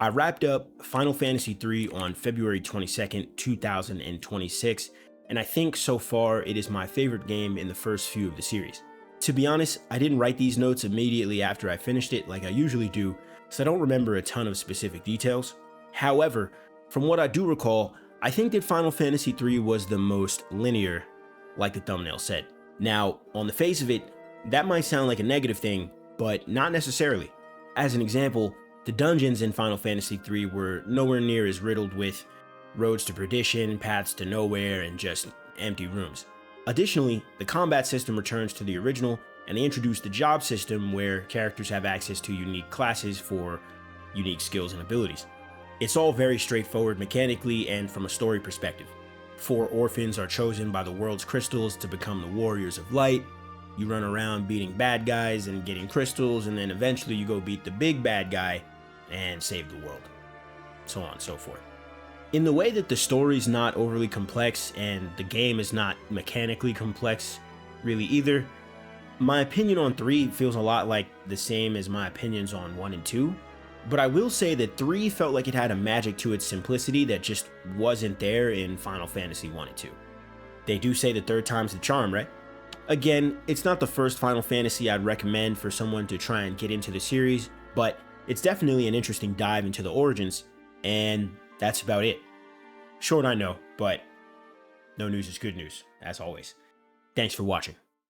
I wrapped up Final Fantasy III on February 22nd, 2026, and I think so far it is my favorite game in the first few of the series. To be honest, I didn't write these notes immediately after I finished it like I usually do, so I don't remember a ton of specific details. However, from what I do recall, I think that Final Fantasy III was the most linear, like the thumbnail said. Now, on the face of it, that might sound like a negative thing, but not necessarily. As an example, the dungeons in Final Fantasy III were nowhere near as riddled with roads to perdition, paths to nowhere, and just empty rooms. Additionally, the combat system returns to the original, and they introduced the job system where characters have access to unique classes for unique skills and abilities. It's all very straightforward mechanically and from a story perspective. 4 orphans are chosen by the world's crystals to become the warriors of light. You run around beating bad guys and getting crystals, and then eventually you go beat the big bad guy and save the world. So on and so forth. In the way that the story's not overly complex and the game is not mechanically complex really either, my opinion on 3 feels a lot like the same as my opinions on 1 and 2. But I will say that 3 felt like it had a magic to its simplicity that just wasn't there in Final Fantasy 1 and 2. They do say the third time's the charm, right? Again, it's not the first Final Fantasy I'd recommend for someone to try and get into the series, but it's definitely an interesting dive into the origins, and that's about it. Short, I know, but no news is good news, as always. Thanks for watching.